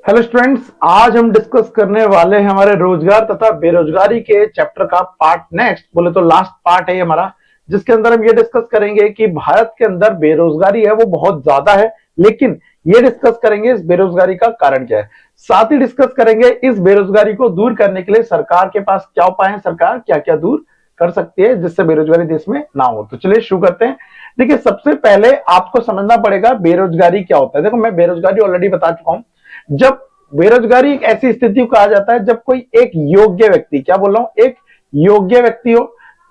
Hello students, आज हम discuss करने वाले हैं हमारे रोजगार तथा बेरोजगारी के चैप्टर का पार्ट नेक्स्ट बोले तो लास्ट पार्ट है हमारा, जिसके अंदर हम ये डिस्कस करेंगे कि भारत के अंदर बेरोजगारी है वो बहुत ज्यादा है, लेकिन ये डिस्कस करेंगे इस बेरोजगारी का कारण क्या है। साथ ही डिस्कस करेंगे इस बेरोजगारी को दूर करने के लिए सरकार के पास क्या उपाय है, सरकार क्या क्या दूर कर सकती है जिससे बेरोजगारी देश में ना हो। तो चलिए शुरू करते हैं। देखिए, सबसे पहले आपको समझना पड़ेगा बेरोजगारी क्या होता है। देखो, मैं बेरोजगारी ऑलरेडी बता चुका हूं। जब बेरोजगारी एक ऐसी स्थिति को कहा जाता है जब कोई एक योग्य व्यक्ति, क्या बोल रहा हूं, एक योग्य व्यक्ति हो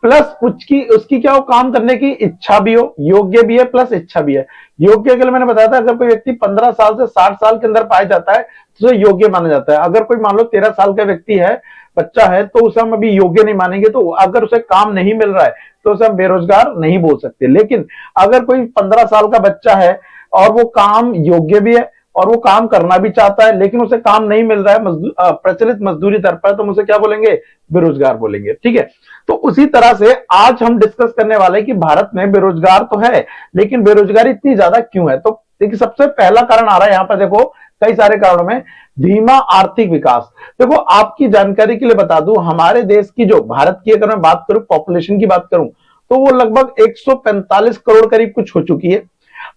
प्लस उसकी उसकी क्या हो, काम करने की इच्छा भी हो, योग्य भी है प्लस इच्छा भी है। योग्य के लिए मैंने बताया था, अगर कोई व्यक्ति 15 साल से 60 साल के अंदर पाया जाता है तो उसे योग्य माना जाता है। अगर कोई मान लो 13 साल का व्यक्ति है, बच्चा है, तो उसे हम अभी योग्य नहीं मानेंगे। तो अगर उसे काम नहीं मिल रहा है तो उसे हम बेरोजगार नहीं बोल सकते। लेकिन अगर कोई 15 साल का बच्चा है और वो काम योग्य भी है और वो काम करना भी चाहता है, लेकिन उसे काम नहीं मिल रहा है प्रचलित मजदूरी दर पर, तो हम उसे क्या बोलेंगे, बेरोजगार बोलेंगे। ठीक है। तो उसी तरह से आज हम डिस्कस करने वाले हैं कि भारत में बेरोजगार तो है, लेकिन बेरोजगारी इतनी ज्यादा क्यों है। तो देखिए, सबसे पहला कारण आ रहा है यहां पर, देखो कई सारे कारणों में, धीमा आर्थिक विकास। देखो, आपकी जानकारी के लिए बता दूं, हमारे देश की, जो भारत की अगर मैं बात करूं, पॉपुलेशन की बात करूं, तो वो लगभग 145 करोड़ करीब कुछ हो चुकी है।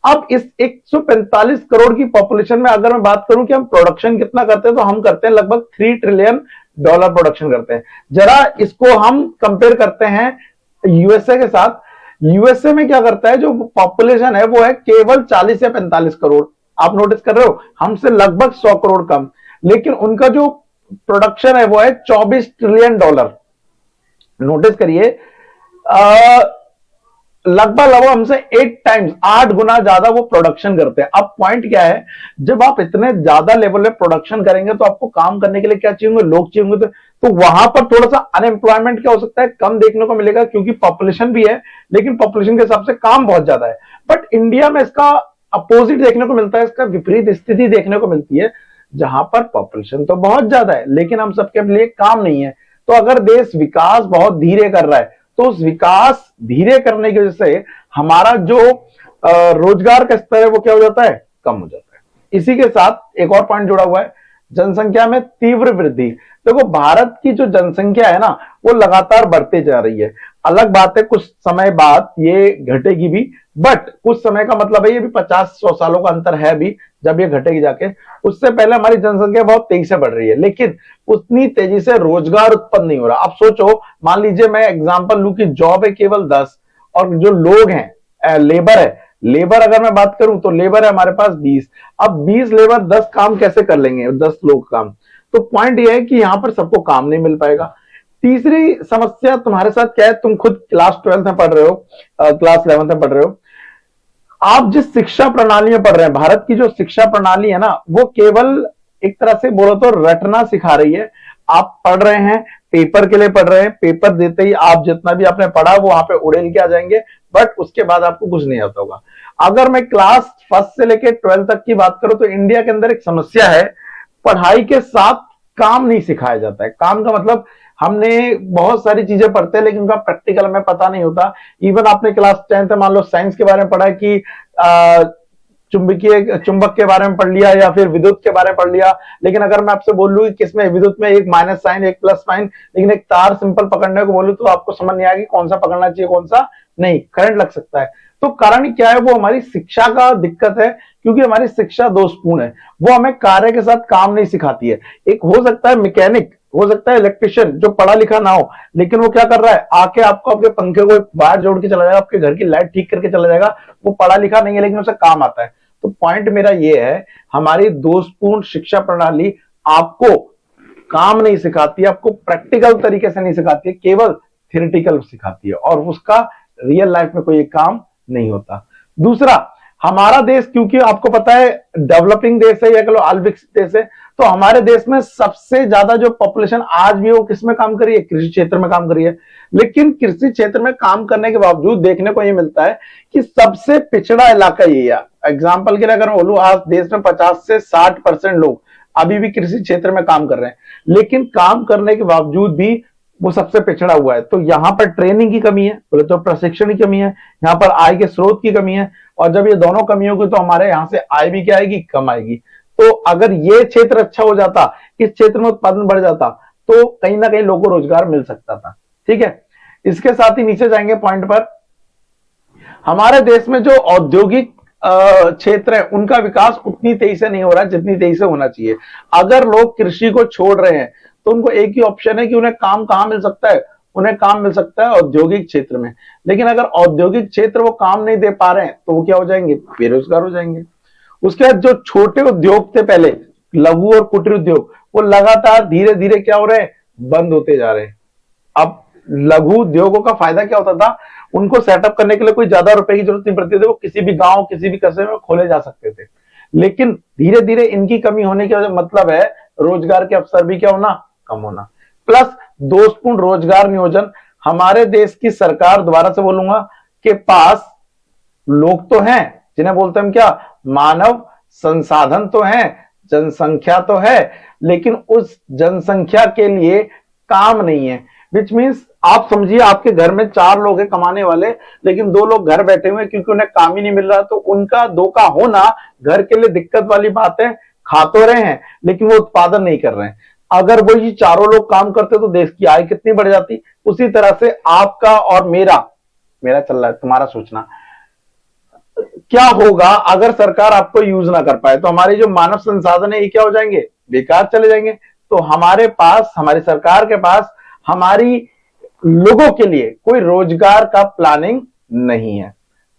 अब इस 145 करोड़ की पॉपुलेशन में अगर मैं बात करूं कि हम प्रोडक्शन कितना करते हैं, तो हम करते हैं लगभग $3 ट्रिलियन प्रोडक्शन करते हैं। जरा इसको हम कंपेयर करते हैं यूएसए के साथ। यूएसए में क्या करता है, जो पॉपुलेशन है वो है केवल 40 या 45 करोड़। आप नोटिस कर रहे हो, हमसे लगभग 100 करोड़ कम, लेकिन उनका जो प्रोडक्शन है वो है $24 ट्रिलियन। नोटिस करिए, लगभग लगभग हमसे 8 गुना ज्यादा वो प्रोडक्शन करते हैं। अब पॉइंट क्या है, जब आप इतने ज्यादा लेवल में प्रोडक्शन करेंगे तो आपको काम करने के लिए क्या चाहिए, लोग चाहिए। तो वहां पर थोड़ा सा अनएम्प्लॉयमेंट क्या हो सकता है, कम देखने को मिलेगा, क्योंकि पॉपुलेशन भी है लेकिन पॉपुलेशन के हिसाब से काम बहुत ज्यादा है। बट इंडिया में इसका अपोजिट देखने को मिलता है, इसका विपरीत स्थिति देखने को मिलती है, जहां पर पॉपुलेशन तो बहुत ज्यादा है लेकिन हम सबके लिए काम नहीं है। तो अगर देश विकास बहुत धीरे कर रहा है, तो उस विकास धीरे करने की वजह से हमारा जो रोजगार का स्तर है वो क्या हो जाता है, कम हो जाता है। इसी के साथ एक और पॉइंट जुड़ा हुआ है, जनसंख्या में तीव्र वृद्धि। देखो, भारत की जो जनसंख्या है ना, वो लगातार बढ़ते जा रही है। अलग बात है कुछ समय बाद ये घटेगी भी, बट कुछ समय का मतलब है ये भी 50-100 सालों का अंतर है भी जब ये घटेगी जाके। उससे पहले हमारी जनसंख्या बहुत तेजी से बढ़ रही है, लेकिन उतनी तेजी से रोजगार उत्पन्न नहीं हो रहा। अब सोचो, मान लीजिए मैं एग्जांपल लूं कि जॉब है केवल 10 और जो लोग हैं, लेबर है, लेबर अगर मैं बात करूं तो लेबर है हमारे पास 20। अब 20 लेबर 10 काम कैसे कर लेंगे, 10 लोग काम। तो पॉइंट यह है कि यहां पर सबको काम नहीं मिल पाएगा। तीसरी समस्या तुम्हारे साथ क्या है, तुम खुद क्लास 12 में पढ़ रहे हो, क्लास 11 में पढ़ रहे हो। आप जिस शिक्षा प्रणाली में पढ़ रहे हैं, भारत की जो शिक्षा प्रणाली है ना, वो केवल एक तरह से बोलो तो रटना सिखा रही है। आप पढ़ रहे हैं, पेपर के लिए पढ़ रहे हैं, पेपर देते ही आप जितना भी आपने पढ़ा वो वहां पे उड़ेल के आ जाएंगे, बट उसके बाद आपको कुछ नहीं आता होगा। अगर मैं क्लास 1 से लेकर 12 तक की बात करूं तो इंडिया के अंदर एक समस्या है, पढ़ाई के साथ काम नहीं सिखाया जाता है। काम का मतलब, हमने बहुत सारी चीजें पढ़ते हैं लेकिन उनका प्रैक्टिकल हमें पता नहीं होता। इवन आपने क्लास 10 मान लो साइंस के बारे में पढ़ा कि चुंबक के बारे में पढ़ लिया या फिर विद्युत के बारे में पढ़ लिया, लेकिन अगर मैं आपसे बोलूं कि किसमें विद्युत में एक माइनस साइन एक प्लस साइन, लेकिन एक तार सिंपल पकड़ने को बोलूं तो आपको समझ नहीं आएगी कौन सा पकड़ना चाहिए कौन सा नहीं, करंट लग सकता है। तो कारण क्या है, वो हमारी शिक्षा का दिक्कत है, क्योंकि हमारी शिक्षा दोषपूर्ण है। वो हमें कार्य के साथ काम नहीं सिखाती है। एक हो सकता है मैकेनिक, हो सकता है इलेक्ट्रिशियन जो पढ़ा लिखा ना हो, लेकिन वो क्या कर रहा है, आके आपको आपके पंखे को बाहर जोड़ के चला जाएगा, आपके घर की लाइट ठीक करके चला जाएगा। वो पढ़ा लिखा नहीं है लेकिन उसे काम आता है। तो पॉइंट मेरा ये है, हमारी दोषपूर्ण शिक्षा प्रणाली आपको काम नहीं सिखाती, आपको प्रैक्टिकल तरीके से नहीं सिखाती है, केवल थियोरेटिकल सिखाती है, और उसका रियल लाइफ में कोई काम नहीं होता। दूसरा, हमारा देश, क्योंकि आपको पता है डेवलपिंग देश है या कहो अल्पविकसित देश है, तो हमारे देश में सबसे ज्यादा जो पॉपुलेशन आज भी वो किस में काम करी है, कृषि क्षेत्र में काम करी है। लेकिन कृषि क्षेत्र में काम करने के बावजूद देखने को ये मिलता है कि सबसे पिछड़ा इलाका ये है। एग्जाम्पल के लिए अगर मैं बोलूं, आज देश में 50 से 60% लोग अभी भी कृषि क्षेत्र में काम कर रहे हैं, लेकिन काम करने के बावजूद भी वो सबसे पिछड़ा हुआ है। तो यहाँ पर ट्रेनिंग की कमी है, बोले तो प्रशिक्षण की कमी है, यहाँ पर आय के स्रोत की कमी है, और जब ये दोनों कमी होगी तो हमारे यहाँ से आय भी क्या आएगी, कम आएगी। तो अगर ये क्षेत्र अच्छा हो जाता, इस क्षेत्र में उत्पादन बढ़ जाता, तो कहीं ना कहीं लोगों को रोजगार मिल सकता था। ठीक है, इसके साथ ही नीचे जाएंगे पॉइंट पर, हमारे देश में जो औद्योगिक क्षेत्र है उनका विकास उतनी तेजी से नहीं हो रहा है जितनी तेजी से होना चाहिए। अगर लोग कृषि को छोड़ रहे हैं तो उनको एक ही ऑप्शन है कि उन्हें काम कहां मिल सकता है, उन्हें काम मिल सकता है औद्योगिक क्षेत्र में। लेकिन अगर औद्योगिक क्षेत्र वो काम नहीं दे पा रहे हैं तो वो क्या हो जाएंगे, बेरोजगार हो जाएंगे। उसके बाद जो छोटे उद्योग थे पहले, लघु और कुटीर उद्योग, वो लगातार धीरे धीरे क्या हो रहे हैं, बंद होते जा रहे हैं। अब लघु उद्योगों का फायदा क्या होता था, उनको सेटअप करने के लिए कोई ज्यादा रुपए की जरूरत नहीं पड़ती थी, वो किसी भी गांव किसी भी कस्बे में खोले जा सकते थे। लेकिन धीरे धीरे इनकी कमी होने की वजह मतलब है रोजगार के अवसर भी क्या होना, कम होना। प्लस दोषपूर्ण रोजगार नियोजन, हमारे देश की सरकार, दोबारा से बोलूंगा, के पास लोग तो हैं, जिन्हें बोलते हैं हम क्या, मानव संसाधन तो है, जनसंख्या तो है, लेकिन उस जनसंख्या के लिए काम नहीं है। विच मीन्स आप समझिए आपके घर में 4 लोग हैं कमाने वाले, लेकिन 2 लोग घर बैठे हुए क्योंकि उन्हें काम ही नहीं मिल रहा, तो उनका 2 का होना घर के लिए दिक्कत वाली बात है। खा तो रहे हैं लेकिन वो उत्पादन नहीं कर रहे हैं। अगर वो ये चारों लोग काम करते तो देश की आय कितनी बढ़ जाती। उसी तरह से आपका और मेरा मेरा चल रहा है, तुम्हारा सोचना क्या होगा अगर सरकार आपको यूज ना कर पाए, तो हमारे जो मानव संसाधन है ये क्या हो जाएंगे, बेकार चले जाएंगे। तो हमारे पास, हमारी सरकार के पास, हमारी लोगों के लिए कोई रोजगार का प्लानिंग नहीं है।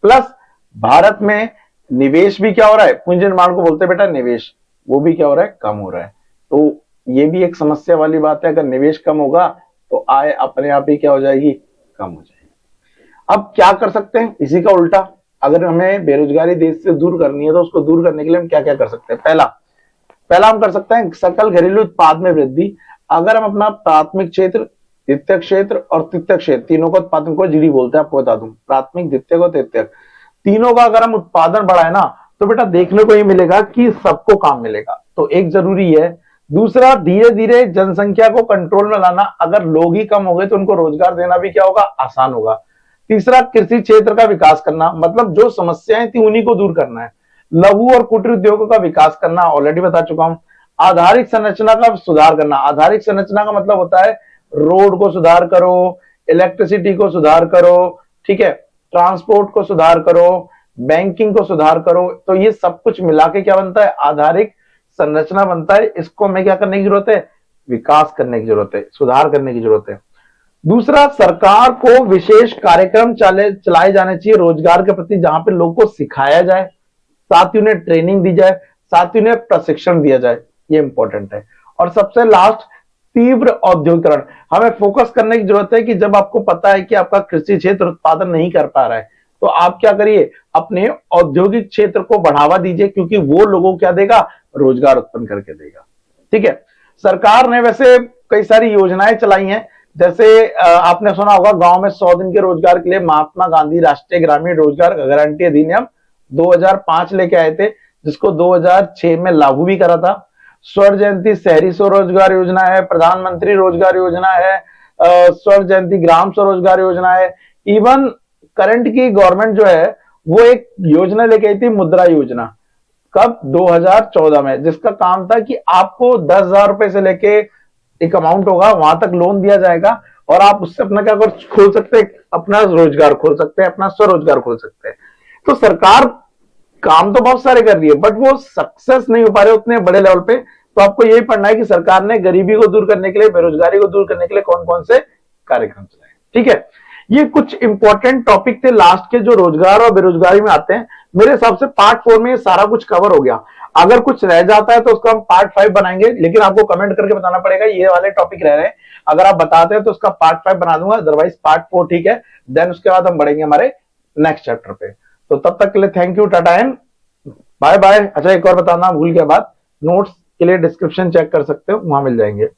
प्लस भारत में निवेश भी क्या हो रहा है, पूंजी निर्माण को बोलते हैं बेटा निवेश, वो भी क्या हो रहा है, कम हो रहा है। तो ये भी एक समस्या वाली बात है, अगर निवेश कम होगा तो आय अपने आप ही क्या हो जाएगी, कम हो जाएगी। अब क्या कर सकते हैं, इसी का उल्टा, अगर हमें बेरोजगारी देश से दूर करनी है तो उसको दूर करने के लिए हम क्या क्या कर सकते हैं। पहला हम कर सकते हैं सकल घरेलू उत्पाद में वृद्धि। अगर हम अपना प्राथमिक क्षेत्र, द्वितीयक क्षेत्र और तृतीयक क्षेत्र, तीनों का उत्पादन को जीडी बोलते हैं, आपको बता दूं, प्राथमिक, द्वितीयक और तृतीयक, तीनों का अगर हम उत्पादन बढ़ाए ना तो बेटा देखने को ये मिलेगा कि सबको काम मिलेगा। तो एक जरूरी है। दूसरा, धीरे धीरे जनसंख्या को कंट्रोल में लाना, अगर लोग ही कम हो गए तो उनको रोजगार देना भी क्या होगा, आसान होगा। तीसरा, कृषि क्षेत्र का विकास करना, मतलब जो समस्याएं थी उन्हीं को दूर करना है। लघु और कुटीर उद्योगों का विकास करना, ऑलरेडी बता चुका हूं। आधारिक संरचना का सुधार करना, आधारिक संरचना का मतलब होता है रोड को सुधार करो, इलेक्ट्रिसिटी को सुधार करो, ठीक है, ट्रांसपोर्ट को सुधार करो, बैंकिंग को सुधार करो। तो ये सब कुछ मिला के क्या बनता है, आधारिक संरचना बनता है। इसको हमें क्या करने की जरूरत है, विकास करने की जरूरत है, सुधार करने की जरूरत है। दूसरा, सरकार को विशेष कार्यक्रम चलाए जाने चाहिए रोजगार के प्रति, जहां पे लोगों को सिखाया जाए, साथ ही उन्हें ट्रेनिंग दी जाए, साथ ही उन्हें प्रशिक्षण दिया जाए, ये इंपॉर्टेंट है। और सबसे लास्ट, तीव्र औद्योगिकरण, हमें फोकस करने की जरूरत है कि जब आपको पता है कि आपका कृषि क्षेत्र उत्पादन नहीं कर पा रहा है तो आप क्या करिए, अपने औद्योगिक क्षेत्र को बढ़ावा दीजिए, क्योंकि वो लोगों को क्या देगा, रोजगार उत्पन्न करके देगा। ठीक है, सरकार ने वैसे कई सारी योजनाएं चलाई हैं, जैसे आपने सुना होगा गांव में 100 दिन के रोजगार के लिए महात्मा गांधी राष्ट्रीय ग्रामीण रोजगार गारंटी अधिनियम 2005 लेके आए थे, जिसको 2006 में लागू भी करा था। स्वर्ण जयंती शहरी स्वरोजगार योजना है, प्रधानमंत्री रोजगार योजना है, स्वर्ण जयंती ग्राम स्वरोजगार योजना है। इवन करंट की गवर्नमेंट जो है वो एक योजना लेके आई थी, मुद्रा योजना, कब, 2014 में, जिसका काम था कि आपको 10,000 रुपए से लेके एक अमाउंट होगा, वहां तक लोन दिया जाएगा और आप उससे अपना क्या खोल सकते हैं, अपना रोजगार खोल सकते हैं, अपना स्वरोजगार खोल सकते हैं। तो सरकार काम तो बहुत सारे कर रही है, बट वो सक्सेस नहीं हो पा रहे उतने बड़े लेवल पे। तो आपको यही पढ़ना है कि सरकार ने गरीबी को दूर करने के लिए, बेरोजगारी को दूर करने के लिए कौन कौन से कार्यक्रम चलाए। ठीक है, ये कुछ इंपॉर्टेंट टॉपिक थे लास्ट के, जो रोजगार और बेरोजगारी में आते हैं। मेरे हिसाब से पार्ट 4 में ये सारा कुछ कवर हो गया। अगर कुछ रह जाता है तो उसका हम पार्ट 5 बनाएंगे, लेकिन आपको कमेंट करके बताना पड़ेगा ये वाले टॉपिक रह रहे हैं। अगर आप बताते हैं तो उसका पार्ट 5 बना दूंगा, अदरवाइज पार्ट 4 ठीक है। देन उसके बाद हम बढ़ेंगे हमारे नेक्स्ट चैप्टर पे। तो तब तक के लिए thank you, tata and bye bye. अच्छा, एक और बताना भूल गया बात, नोट्स के लिए डिस्क्रिप्शन चेक कर सकते हो, वहां मिल जाएंगे।